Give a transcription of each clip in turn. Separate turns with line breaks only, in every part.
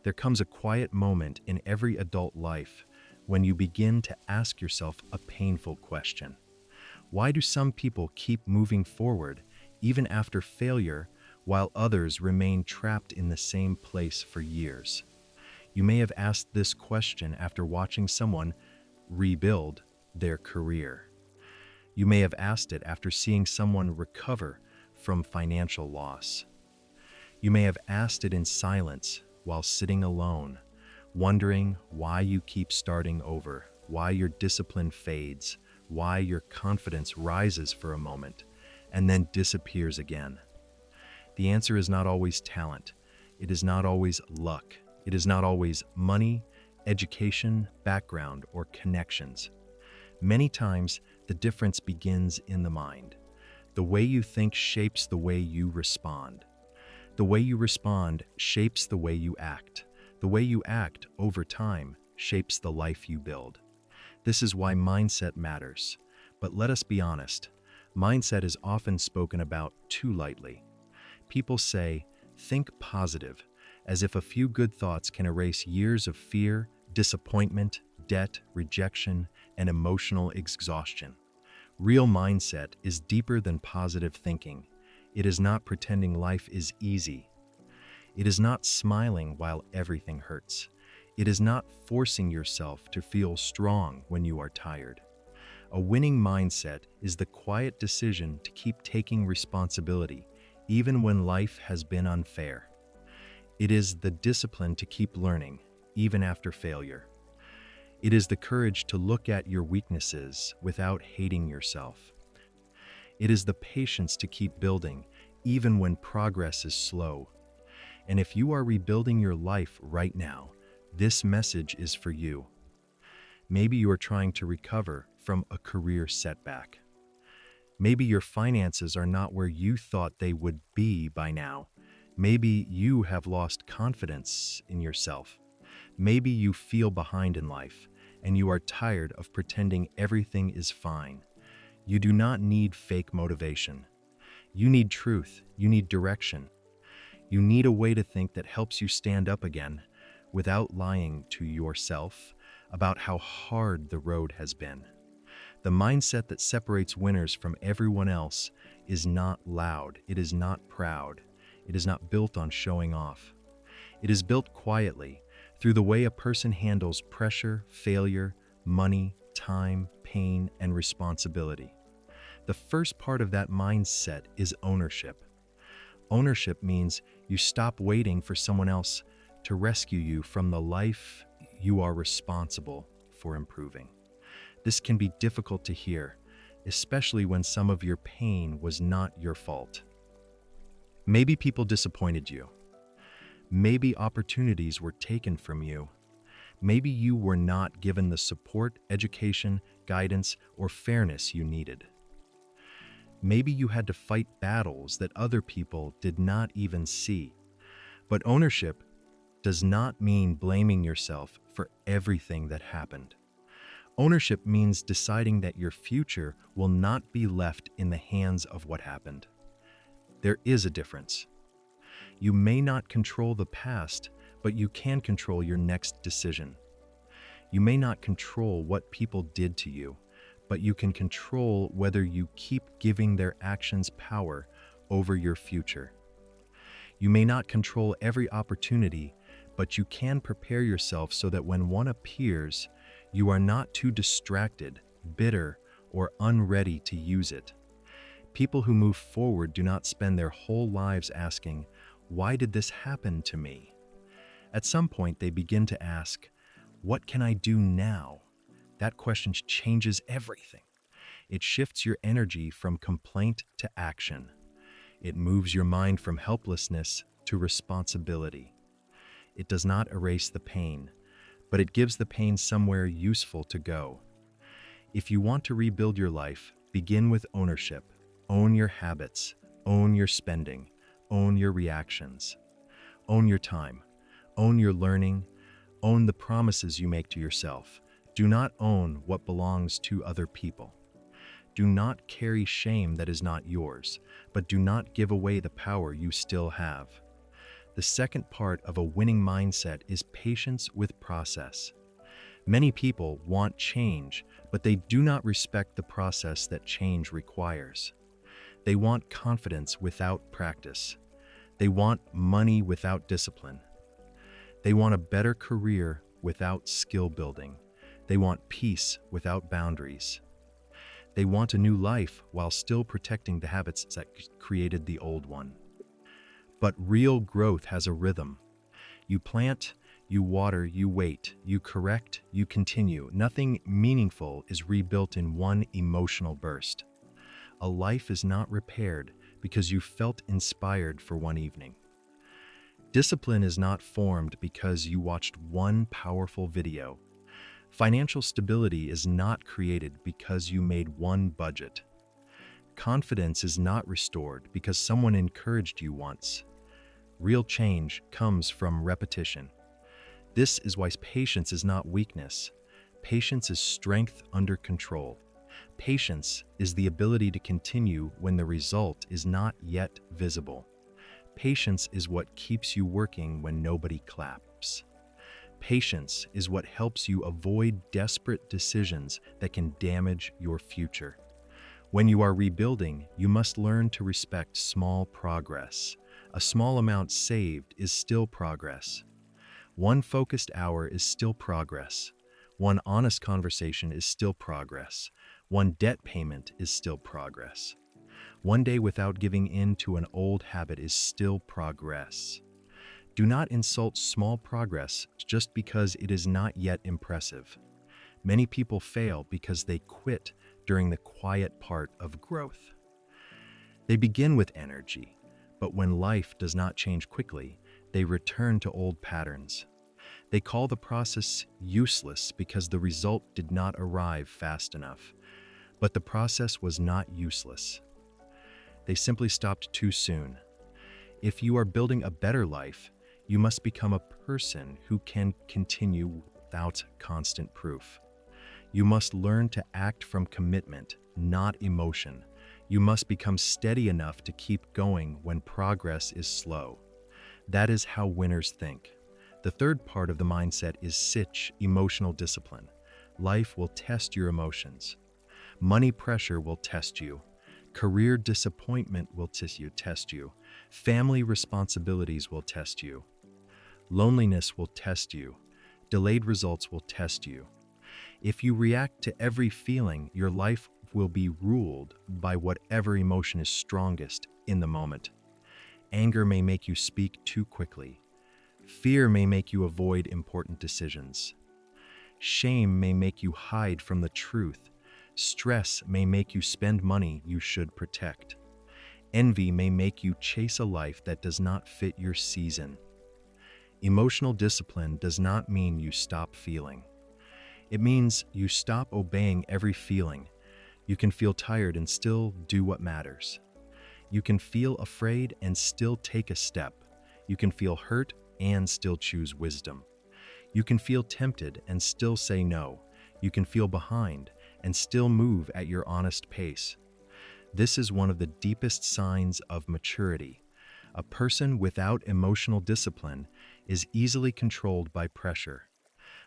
There comes a quiet moment in every adult life when you begin to ask yourself a painful question. Why do some people keep moving forward even after failure while others remain trapped in the same place for years? You may have asked this question after watching someone rebuild their career. You may have asked it after seeing someone recover from financial loss. You may have asked it in silence while sitting alone, wondering why you keep starting over, why your discipline fades, why your confidence rises for a moment and then disappears again. The answer is not always talent. It is not always luck. It is not always money, education, background, or connections. Many times, the difference begins in the mind. The way you think shapes the way you respond. The way you respond shapes the way you act. The way you act over time shapes the life you build. This is why mindset matters. But let us be honest, mindset is often spoken about too lightly. People say, think positive, as if a few good thoughts can erase years of fear, disappointment, debt, rejection, and emotional exhaustion. Real mindset is deeper than positive thinking. It is not pretending life is easy. It is not smiling while everything hurts. It is not forcing yourself to feel strong when you are tired. A winning mindset is the quiet decision to keep taking responsibility, even when life has been unfair. It is the discipline to keep learning, even after failure. It is the courage to look at your weaknesses without hating yourself. It is the patience to keep building, even when progress is slow. And if you are rebuilding your life right now, this message is for you. Maybe you are trying to recover from a career setback. Maybe your finances are not where you thought they would be by now. Maybe you have lost confidence in yourself. Maybe you feel behind in life and you are tired of pretending everything is fine. You do not need fake motivation. You need truth. You need direction. You need a way to think that helps you stand up again without lying to yourself about how hard the road has been. The mindset that separates winners from everyone else is not loud. It is not proud. It is not built on showing off. It is built quietly through the way a person handles pressure, failure, money, time, pain, and responsibility. The first part of that mindset is ownership. Ownership means you stop waiting for someone else to rescue you from the life you are responsible for improving. This can be difficult to hear, especially when some of your pain was not your fault. Maybe people disappointed you. Maybe opportunities were taken from you. Maybe you were not given the support, education, guidance, or fairness you needed. Maybe you had to fight battles that other people did not even see. But ownership does not mean blaming yourself for everything that happened. Ownership means deciding that your future will not be left in the hands of what happened. There is a difference. You may not control the past, but you can control your next decision. You may not control what people did to you, but you can control whether you keep giving their actions power over your future. You may not control every opportunity, but you can prepare yourself so that when one appears, you are not too distracted, bitter, or unready to use it. People who move forward do not spend their whole lives asking, "Why did this happen to me?" At some point, they begin to ask, "What can I do now?" That question changes everything. It shifts your energy from complaint to action. It moves your mind from helplessness to responsibility. It does not erase the pain, but it gives the pain somewhere useful to go. If you want to rebuild your life, begin with ownership. Own your habits, own your spending, own your reactions, own your time, own your learning, own the promises you make to yourself. Do not own what belongs to other people. Do not carry shame that is not yours, but do not give away the power you still have. The second part of a winning mindset is patience with process. Many people want change, but they do not respect the process that change requires. They want confidence without practice. They want money without discipline. They want a better career without skill building. They want peace without boundaries. They want a new life while still protecting the habits that created the old one. But real growth has a rhythm. You plant, you water, you wait, you correct, you continue. Nothing meaningful is rebuilt in one emotional burst. A life is not repaired because you felt inspired for one evening. Discipline is not formed because you watched one powerful video. Financial stability is not created because you made one budget. Confidence is not restored because someone encouraged you once. Real change comes from repetition. This is why patience is not weakness. Patience is strength under control. Patience is the ability to continue when the result is not yet visible. Patience is what keeps you working when nobody claps. Patience is what helps you avoid desperate decisions that can damage your future. When you are rebuilding, you must learn to respect small progress. A small amount saved is still progress. One focused hour is still progress. One honest conversation is still progress. One debt payment is still progress. One day without giving in to an old habit is still progress. Do not insult small progress just because it is not yet impressive. Many people fail because they quit during the quiet part of growth. They begin with energy, but when life does not change quickly, they return to old patterns. They call the process useless because the result did not arrive fast enough. But the process was not useless. They simply stopped too soon. If you are building a better life, you must become a person who can continue without constant proof. You must learn to act from commitment, not emotion. You must become steady enough to keep going when progress is slow. That is how winners think. The third part of the mindset is emotional discipline. Life will test your emotions. Money pressure will test you. Career disappointment will test you. Family responsibilities will test you. Loneliness will test you. Delayed results will test you. If you react to every feeling, your life will be ruled by whatever emotion is strongest in the moment. Anger may make you speak too quickly. Fear may make you avoid important decisions. Shame may make you hide from the truth. Stress may make you spend money you should protect. Envy may make you chase a life that does not fit your season. Emotional discipline does not mean you stop feeling. It means you stop obeying every feeling. You can feel tired and still do what matters. You can feel afraid and still take a step. You can feel hurt and still choose wisdom. You can feel tempted and still say no. You can feel behind and still move at your honest pace. This is one of the deepest signs of maturity. A person without emotional discipline is easily controlled by pressure.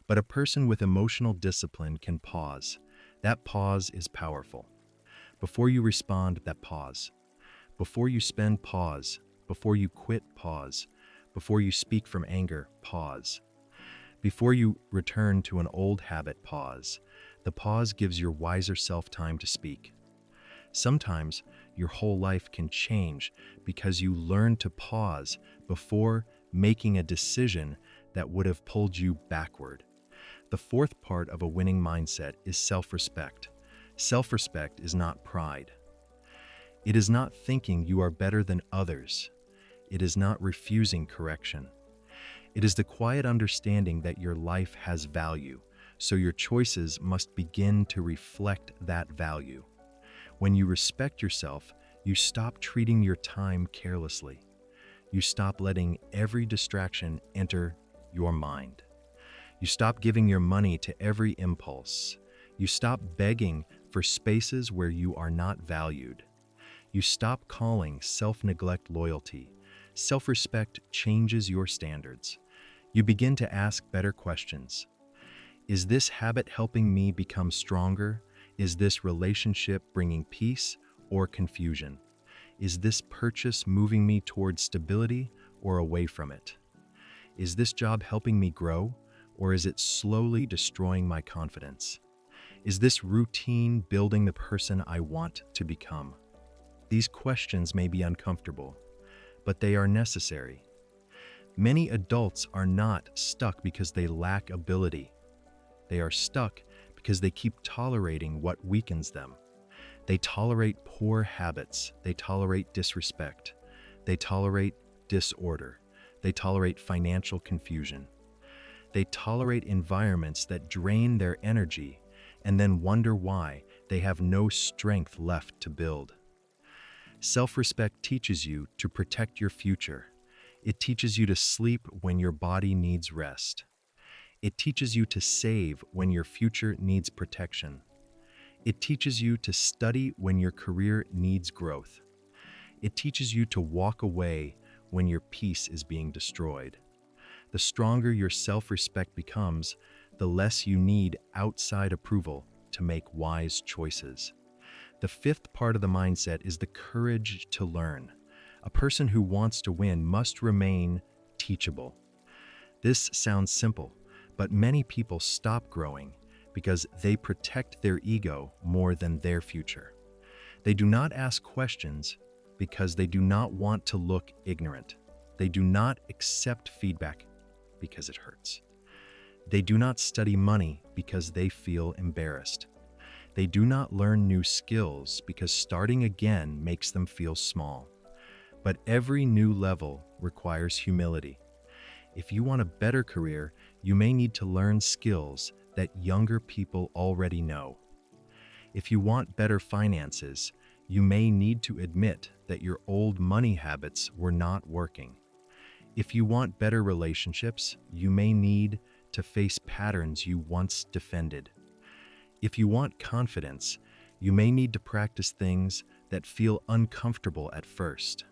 But a person with emotional discipline can pause. That pause is powerful. Before you respond, that pause. Before you spend, pause. Before you quit, pause. Before you speak from anger, pause. Before you return to an old habit, pause. The pause gives your wiser self time to speak. Sometimes your whole life can change because you learn to pause before making a decision that would have pulled you backward. The fourth part of a winning mindset is self-respect. Self-respect is not pride. It is not thinking you are better than others. It is not refusing correction. It is the quiet understanding that your life has value, so your choices must begin to reflect that value. When you respect yourself, you stop treating your time carelessly. You stop letting every distraction enter your mind. You stop giving your money to every impulse. You stop begging for spaces where you are not valued. You stop calling self-neglect loyalty. Self-respect changes your standards. You begin to ask better questions. Is this habit helping me become stronger? Is this relationship bringing peace or confusion? Is this purchase moving me towards stability or away from it? Is this job helping me grow, or is it slowly destroying my confidence? Is this routine building the person I want to become? These questions may be uncomfortable, but they are necessary. Many adults are not stuck because they lack ability. They are stuck because they keep tolerating what weakens them. They tolerate poor habits. They tolerate disrespect. They tolerate disorder. They tolerate financial confusion. They tolerate environments that drain their energy and then wonder why they have no strength left to build. Self-respect teaches you to protect your future. It teaches you to sleep when your body needs rest. It teaches you to save when your future needs protection. It teaches you to study when your career needs growth. It teaches you to walk away when your peace is being destroyed. The stronger your self-respect becomes, the less you need outside approval to make wise choices. The fifth part of the mindset is the courage to learn. A person who wants to win must remain teachable. This sounds simple, but many people stop growing because they protect their ego more than their future. They do not ask questions because they do not want to look ignorant. They do not accept feedback because it hurts. They do not study money because they feel embarrassed. They do not learn new skills because starting again makes them feel small. But every new level requires humility. If you want a better career, you may need to learn skills that younger people already know. If you want better finances, you may need to admit that your old money habits were not working. If you want better relationships, you may need to face patterns you once defended. If you want confidence, you may need to practice things that feel uncomfortable at first.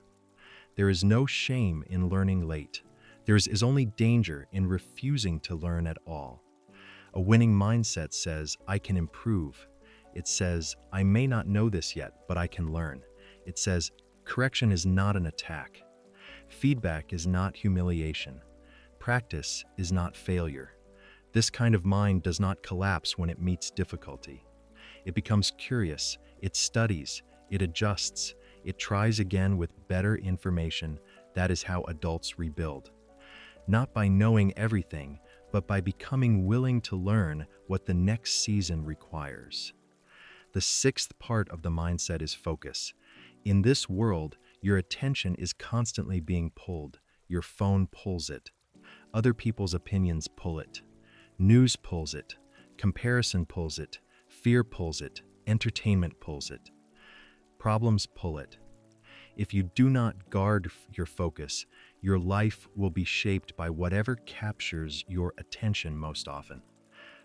There is no shame in learning late. There is only danger in refusing to learn at all. A winning mindset says, I can improve. It says, I may not know this yet, but I can learn. It says, correction is not an attack. Feedback is not humiliation. Practice is not failure. This kind of mind does not collapse when it meets difficulty. It becomes curious, it studies, it adjusts, it tries again with better information. That is how adults rebuild. Not by knowing everything, but by becoming willing to learn what the next season requires. The sixth part of the mindset is focus. In this world, your attention is constantly being pulled. Your phone pulls it. Other people's opinions pull it. News pulls it. Comparison pulls it. Fear pulls it. Entertainment pulls it. Problems pull it. If you do not guard your focus, your life will be shaped by whatever captures your attention most often.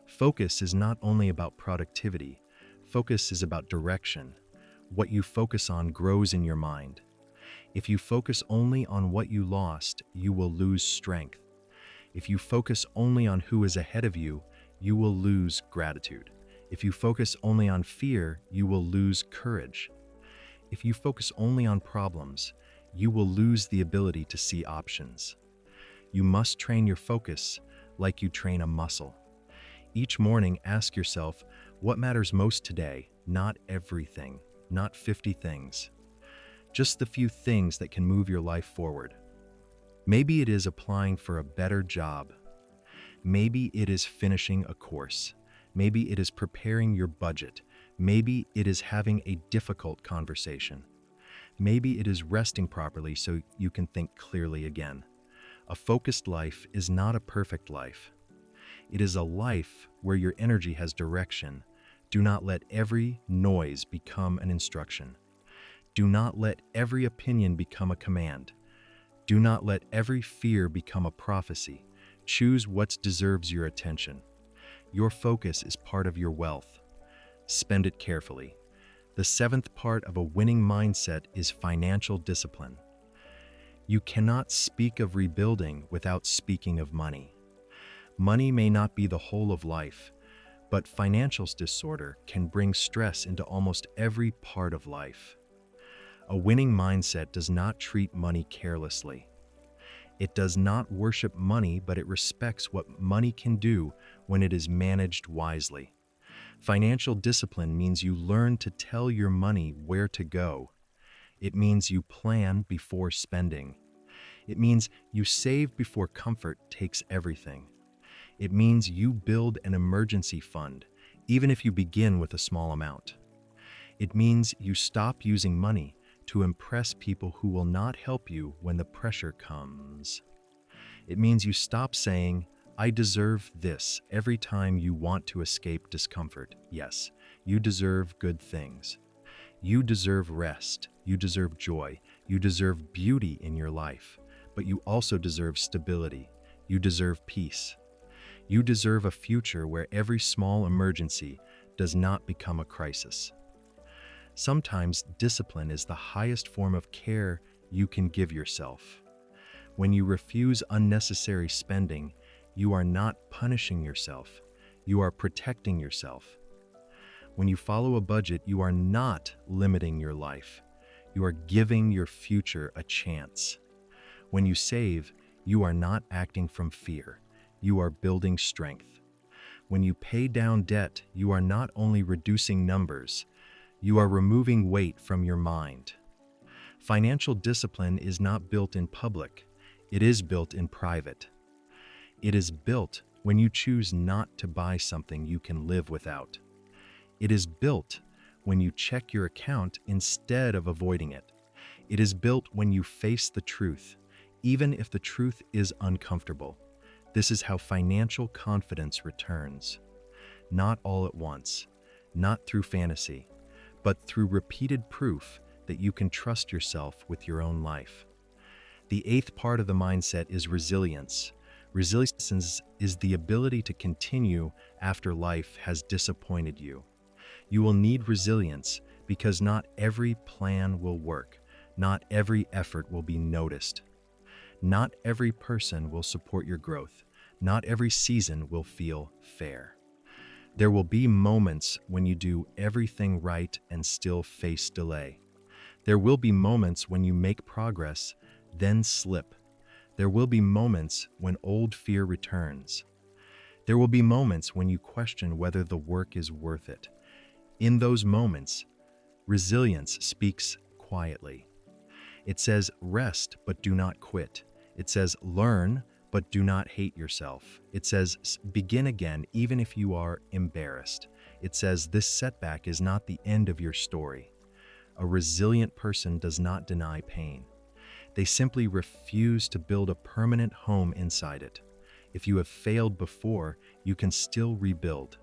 Focus is not only about productivity. Focus is about direction. What you focus on grows in your mind. If you focus only on what you lost, you will lose strength. If you focus only on who is ahead of you, you will lose gratitude. If you focus only on fear, you will lose courage. If you focus only on problems, you will lose the ability to see options. You must train your focus like you train a muscle. Each morning, ask yourself, what matters most today? Not everything, not 50 things. Just the few things that can move your life forward. Maybe it is applying for a better job. Maybe it is finishing a course. Maybe it is preparing your budget. Maybe it is having a difficult conversation. Maybe it is resting properly so you can think clearly again. A focused life is not a perfect life. It is a life where your energy has direction. Do not let every noise become an instruction. Do not let every opinion become a command. Do not let every fear become a prophecy. Choose what deserves your attention. Your focus is part of your wealth. Spend it carefully. The seventh part of a winning mindset is financial discipline. You cannot speak of rebuilding without speaking of money. Money may not be the whole of life, but financial disorder can bring stress into almost every part of life. A winning mindset does not treat money carelessly. It does not worship money, but it respects what money can do when it is managed wisely. Financial discipline means you learn to tell your money where to go. It means you plan before spending. It means you save before comfort takes everything. It means you build an emergency fund, even if you begin with a small amount. It means you stop using money to impress people who will not help you when the pressure comes. It means you stop saying, "I deserve this," every time you want to escape discomfort. Yes, you deserve good things. You deserve rest. You deserve joy. You deserve beauty in your life. But you also deserve stability. You deserve peace. You deserve a future where every small emergency does not become a crisis. Sometimes discipline is the highest form of care you can give yourself. When you refuse unnecessary spending, you are not punishing yourself. You are protecting yourself. When you follow a budget, you are not limiting your life. You are giving your future a chance. When you save, you are not acting from fear. You are building strength. When you pay down debt, you are not only reducing numbers, you are removing weight from your mind. Financial discipline is not built in public, it is built in private. It is built when you choose not to buy something you can live without. It is built when you check your account instead of avoiding it. It is built when you face the truth, even if the truth is uncomfortable. This is how financial confidence returns. Not all at once, not through fantasy, but through repeated proof that you can trust yourself with your own life. The eighth part of the mindset is resilience. Resilience is the ability to continue after life has disappointed you. You will need resilience because not every plan will work. Not every effort will be noticed. Not every person will support your growth. Not every season will feel fair. There will be moments when you do everything right and still face delay. There will be moments when you make progress, then slip. There will be moments when old fear returns. There will be moments when you question whether the work is worth it. In those moments, resilience speaks quietly. It says, rest, but do not quit. It says, learn, but do not hate yourself. It says, begin again, even if you are embarrassed. It says, this setback is not the end of your story. A resilient person does not deny pain. They simply refuse to build a permanent home inside it. If you have failed before, you can still rebuild.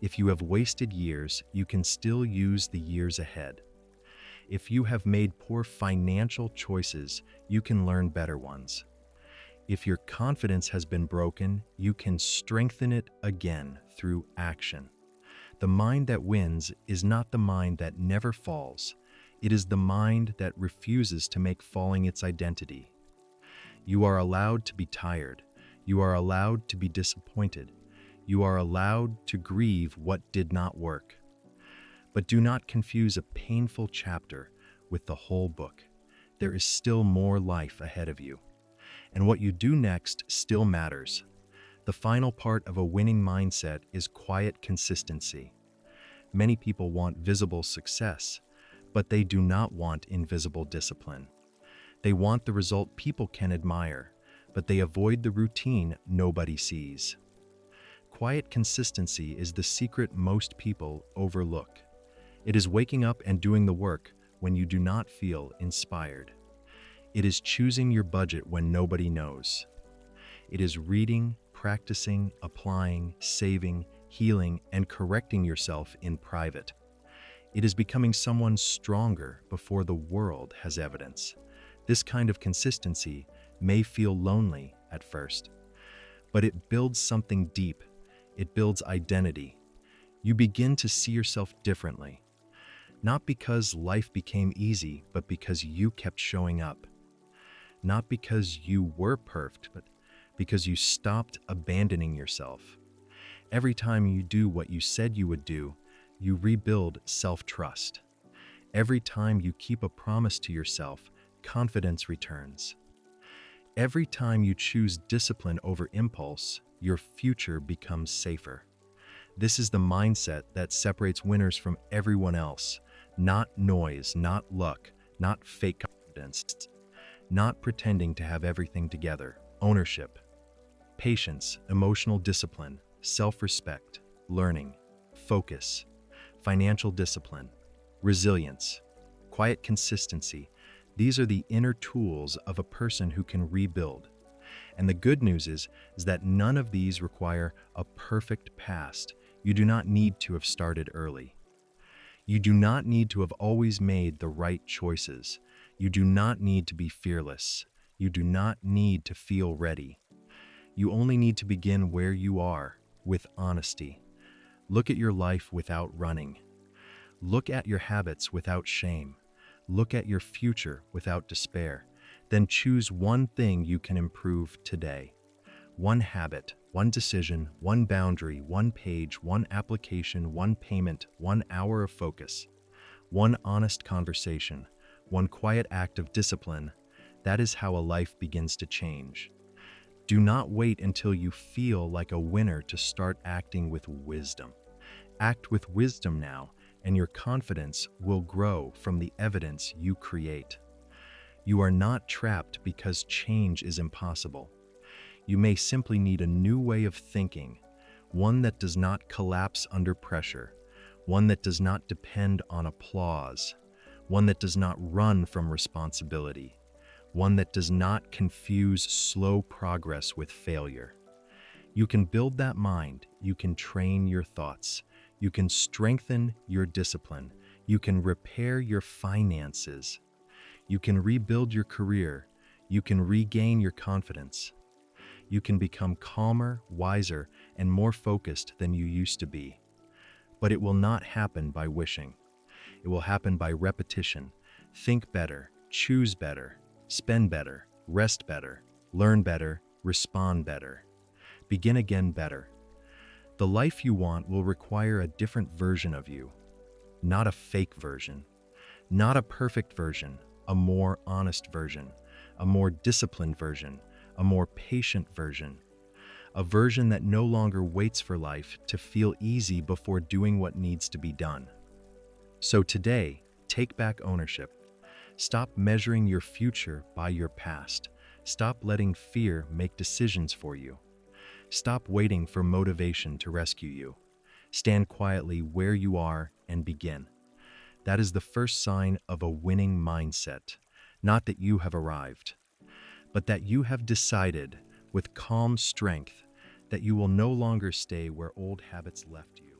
If you have wasted years, you can still use the years ahead. If you have made poor financial choices, you can learn better ones. If your confidence has been broken, you can strengthen it again through action. The mind that wins is not the mind that never falls. It is the mind that refuses to make falling its identity. You are allowed to be tired. You are allowed to be disappointed. You are allowed to grieve what did not work. But do not confuse a painful chapter with the whole book. There is still more life ahead of you. And what you do next still matters. The final part of a winning mindset is quiet consistency. Many people want visible success, but they do not want invisible discipline. They want the result people can admire, but they avoid the routine nobody sees. Quiet consistency is the secret most people overlook. It is waking up and doing the work when you do not feel inspired. It is choosing your budget when nobody knows. It is reading, practicing, applying, saving, healing, and correcting yourself in private. It is becoming someone stronger before the world has evidence. This kind of consistency may feel lonely at first, but it builds something deep. It builds identity. You begin to see yourself differently, not because life became easy, but because you kept showing up. not because you were perfect, but because you stopped abandoning yourself. Every time you do what you said you would do, you rebuild self-trust. Every time you keep a promise to yourself, confidence returns. Every time you choose discipline over impulse, your future becomes safer. This is the mindset that separates winners from everyone else. Not noise, not luck, not fake confidence, not pretending to have everything together. Ownership, patience, emotional discipline, self-respect, learning, focus, financial discipline, resilience, quiet consistency. These are the inner tools of a person who can rebuild. And the good news is that none of these require a perfect past. You do not need to have started early. You do not need to have always made the right choices. You do not need to be fearless. You do not need to feel ready. You only need to begin where you are, with honesty. Look at your life without running. Look at your habits without shame. Look at your future without despair. Then choose one thing you can improve today. One habit, one decision, one boundary, one page, one application, one payment, 1 hour of focus, one honest conversation, one quiet act of discipline. That is how a life begins to change. Do not wait until you feel like a winner to start acting with wisdom. Act with wisdom now, and your confidence will grow from the evidence you create. You are not trapped because change is impossible. You may simply need a new way of thinking, one that does not collapse under pressure, one that does not depend on applause, one that does not run from responsibility, one that does not confuse slow progress with failure. You can build that mind, you can train your thoughts, you can strengthen your discipline, you can repair your finances, you can rebuild your career, you can regain your confidence. You can become calmer, wiser, and more focused than you used to be. But it will not happen by wishing. It will happen by repetition. Think better, choose better, spend better, rest better, learn better, respond better. Begin again better. The life you want will require a different version of you, not a fake version, not a perfect version, a more honest version, a more disciplined version, a more patient version, a version that no longer waits for life to feel easy before doing what needs to be done. So today, take back ownership. Stop measuring your future by your past. Stop letting fear make decisions for you. Stop waiting for motivation to rescue you. Stand quietly where you are and begin. That is the first sign of a winning mindset, not that you have arrived, but that you have decided with calm strength that you will no longer stay where old habits left you.